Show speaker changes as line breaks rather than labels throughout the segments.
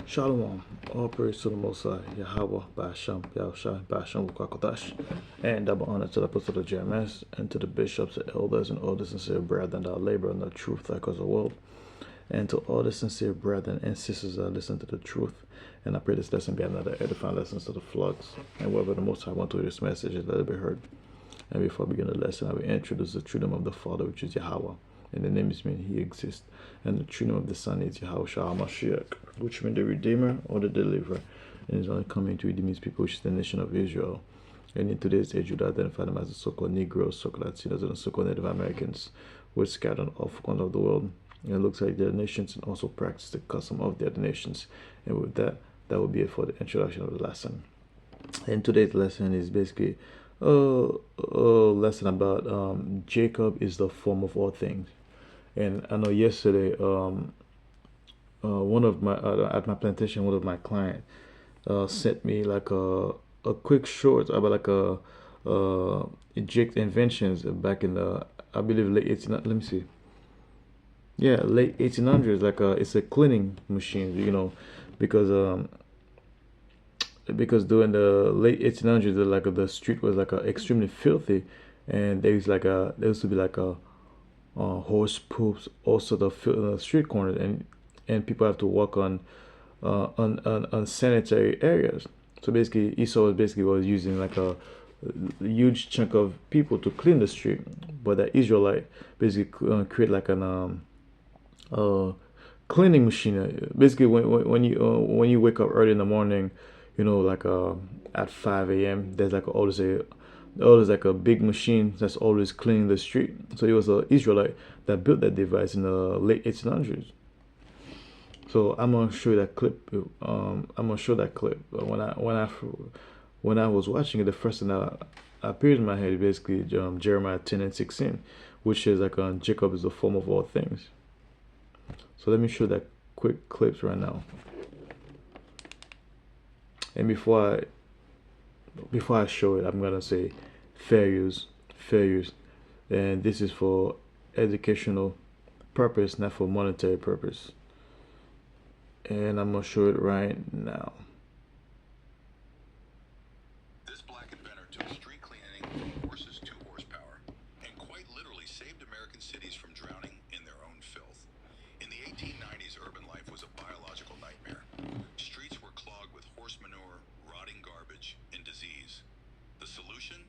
Shalom, all praise to the Most High, Yahweh, Basham, Yahushua, Basham, Wukakodash, and double honor to the Apostle of Jeremiah, and to the bishops, and elders, and all the sincere brethren that labor in the truth like us the world, and to all the sincere brethren and sisters that listen to the truth. And I pray this lesson be another edifying lesson to the flocks, and wherever the Most High want to hear this message, let it be heard. And before I begin the lesson, I will introduce the true name of the Father, which is Yahweh. And the name is mean He exists. And the true name of the Son is Yahweh Shah Mashiach, which means the Redeemer or the Deliverer. And He's only coming to redeem His people, which is the nation of Israel. And in today's age, you identify them as the so-called Negroes, so-called Latinos, and the so-called Native Americans, who are scattered off corners of the world. And it looks like their nations and also practice the custom of the other nations. And with that, that will be it for the introduction of the lesson. And today's lesson is basically a lesson about Jacob is the form of all things. And I know yesterday, one of my at my plantation, one of my client sent me like a quick short about like a Jake's inventions back in the, I believe, late 18. Let me see. Yeah, late 1800s. Like it's a cleaning machine, because during the late 1800s, like the street was like extremely filthy, and there used to be like a horse poops, all sort of street corners, and people have to walk on unsanitary areas. So basically, Esau basically was using like a huge chunk of people to clean the street, but the Israelite basically create like an cleaning machine. Basically, when you wake up early in the morning, like at 5 a.m., there's like always like a big machine that's always cleaning the street. So it was an Israelite that built that device in the late 1800s. So I'm gonna show you that clip. I'm gonna show that clip. When I was watching it, the first thing that appeared in my head is basically Jeremiah 10 and 16, which is like Jacob is the form of all things. So let me show that quick clips right now. And before I show it, I'm gonna say fair use, and this is for educational purpose, not for monetary purpose. And I'm gonna show it right now.
This black inventor took street cleaning from horses to horsepower, and quite literally saved American cities from drowning in their own filth. In the 1890s, urban life was a biological nightmare. Streets were clogged with horse manure, rotting garbage, and disease. The solution?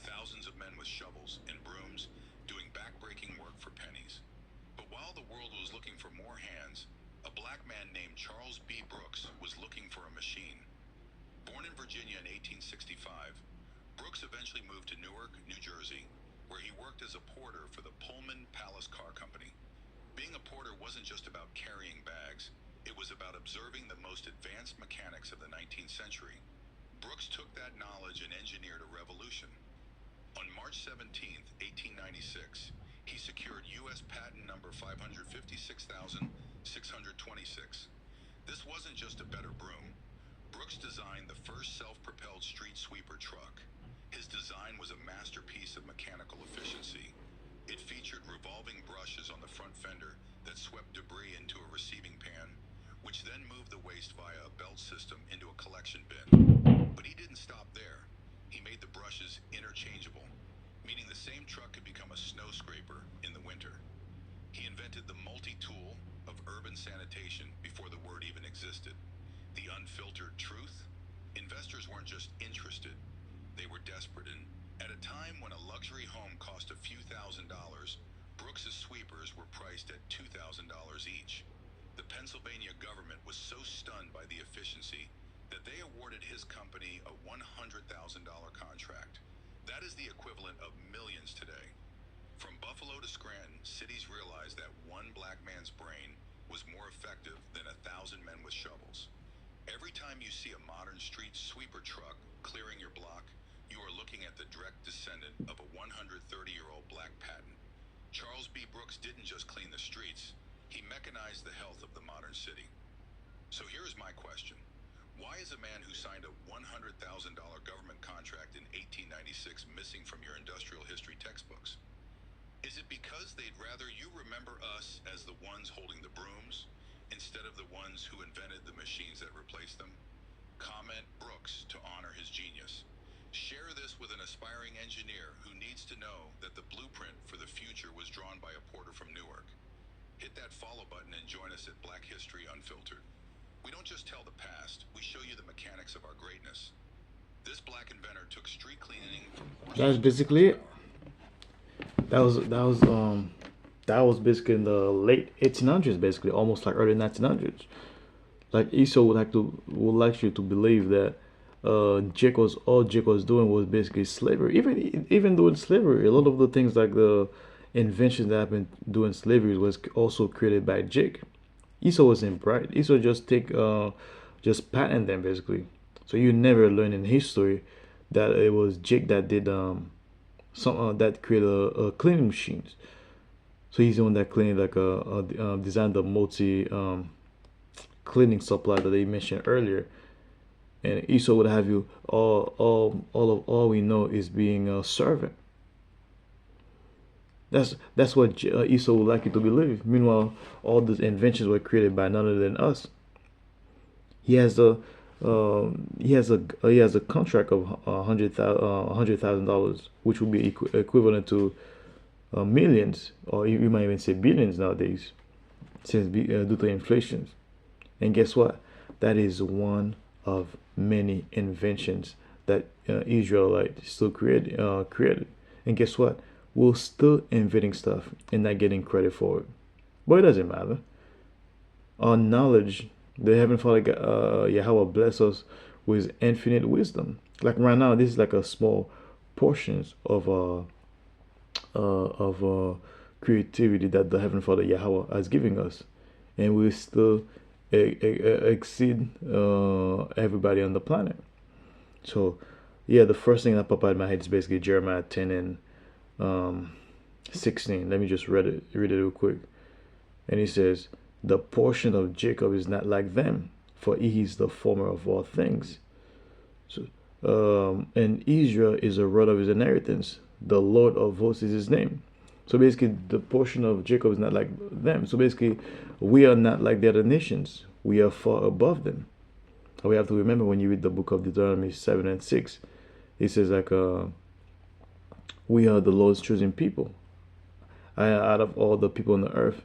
Thousands of men with shovels and brooms doing backbreaking work for pennies. But while the world was looking for more hands, a black man named Charles B. Brooks was looking for a machine. Born in Virginia in 1865, Brooks eventually moved to Newark, New Jersey, where he worked as a porter for the Pullman Palace Car Company. Being a porter wasn't just about carrying bags, it was about observing the most advanced mechanics of the 19th century. Brooks took that knowledge and engineered a revolution. On March 17, 1896, he secured U.S. patent number 556,626. This wasn't just a better broom. Brooks designed the first self-propelled street sweeper truck. His design was a masterpiece of mechanical efficiency. It featured revolving brushes on the front fender that swept debris into a receiving pan, which then moved the waste via a belt system into a collection bin. But he didn't stop there. He made the brushes interchangeable, meaning the same truck could become a snow scraper in the winter. He invented the multi-tool of urban sanitation before the word even existed. The unfiltered truth? Investors weren't just interested, they were desperate. And at a time when a luxury home cost a few $1,000s, Brooks's sweepers were priced at $2,000 each. The Pennsylvania government was so stunned by the efficiency that they awarded his company a $100,000 contract. That is the equivalent of millions today. From Buffalo to Scranton, cities realized that one black man's brain was more effective than 1,000 men with shovels. Every time you see a modern street sweeper truck clearing your block, you are looking at the direct descendant of a 130-year-old black patent. Charles B. Brooks didn't just clean the streets, he mechanized the health of the modern city. So here's my question. Why is a man who signed a $100,000 government contract in 1896 missing from your industrial history textbooks? Is it because they'd rather you remember us as the ones holding the brooms instead of the ones who invented the machines that aspiring engineer who needs to know that the blueprint for the future was drawn by a porter from Newark. Hit that follow button and join us at Black History Unfiltered. We don't just tell the past, we show you the mechanics of our greatness. This black inventor took street cleaning from
That's
horses to
basically it.
horsepower.
That was basically in the late 1800s, basically almost like early 1900s. Like Esau would like you to believe that Jake was doing was basically slavery. Even doing slavery, a lot of the things like the inventions that happened doing slavery was also created by Jake. Esau wasn't bright. Esau just patent them basically. So you never learn in history that it was Jake that did some that created cleaning machines. So he's the one that cleaned like designed the multi cleaning supply that they mentioned earlier. And Esau would have you all we know is being a servant. That's what Esau would like you to believe. Meanwhile, all these inventions were created by none other than us. He has a he has a contract of $100,000, which would be equivalent to millions, or you might even say billions nowadays, since due to inflation. And guess what? That is one of many inventions that Israelite still created. And guess what? We're still inventing stuff and not getting credit for it. But it doesn't matter. Our knowledge, the Heavenly Father, Yahweh bless us with infinite wisdom. Like right now, this is like a small portions of creativity that the Heavenly Father Yahweh has given us, and we still exceed everybody on the planet. So, yeah, the first thing that popped out of my head is basically Jeremiah 10 and 16. Let me just read it real quick. And he says, "The portion of Jacob is not like them, for he is the former of all things. So, and Israel is a rod of his inheritance. The Lord of hosts is his name." So basically, the portion of Jacob is not like them. So basically, we are not like the other nations. We are far above them. We have to remember when you read the book of Deuteronomy 7 and 6, it says like, we are the Lord's chosen people. Out of all the people on the earth,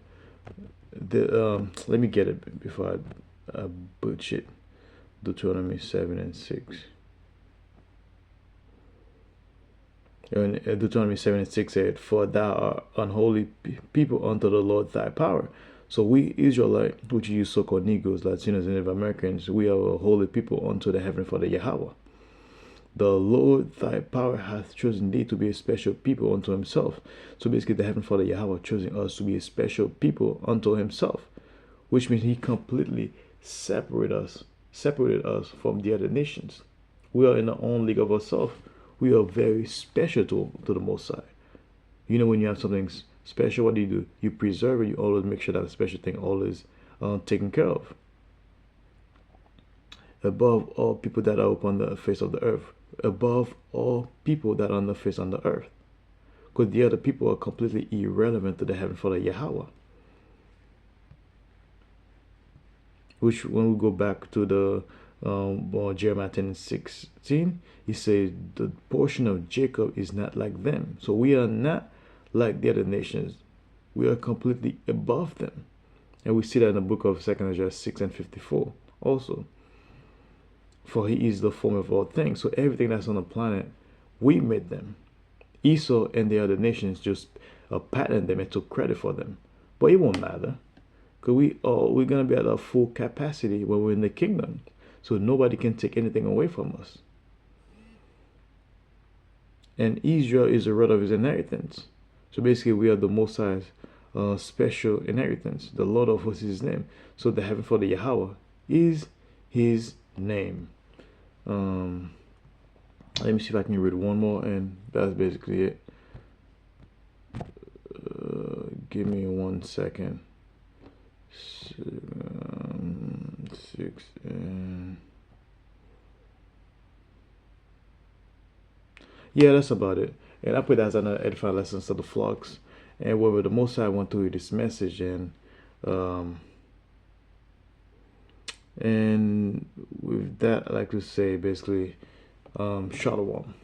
let me get it before I butcher it. Deuteronomy 7 and 6. And Deuteronomy 7 and 6 said, "For thou art unholy people unto the Lord thy power." So we Israelite, which you so-called Negroes, Latinos, and Native Americans, we are a holy people unto the Heavenly Father Yahweh. The Lord thy power hath chosen thee to be a special people unto himself. So basically, the Heavenly Father Yahweh choosing us to be a special people unto himself, which means he completely separated us from the other nations. We are in our own league of ourselves. We are very special to the Most High. You know, when you have something special, what do? You preserve it. You always make sure that special thing always taken care of. Above all people that are upon the face of the earth. Above all people that are on the face on the earth. Because the other people are completely irrelevant to the Heavenly Father Yahweh. Which, when we go back to the Jeremiah 10 and 16, he says, "The portion of Jacob is not like them." So we are not like the other nations. We are completely above them. And we see that in the book of 2 Ezra 6 and 54 also. For he is the form of all things. So everything that's on the planet, we made them. Esau and the other nations just patented them and took credit for them. But it won't matter. Because we're going to be at our full capacity when we're in the kingdom. So nobody can take anything away from us. And Israel is the rod of his inheritance. So basically, we are the Most High's special inheritance. The Lord of hosts is his name. So the Heavenly Father Yahweh is his name. Let me see if I can read one more, and that's basically it. Give me 1 second. 6 and yeah, that's about it. And I put that as an edifying lesson to the flocks. And whether the Most High want to read this message, and with that, I like to say basically, Shalom.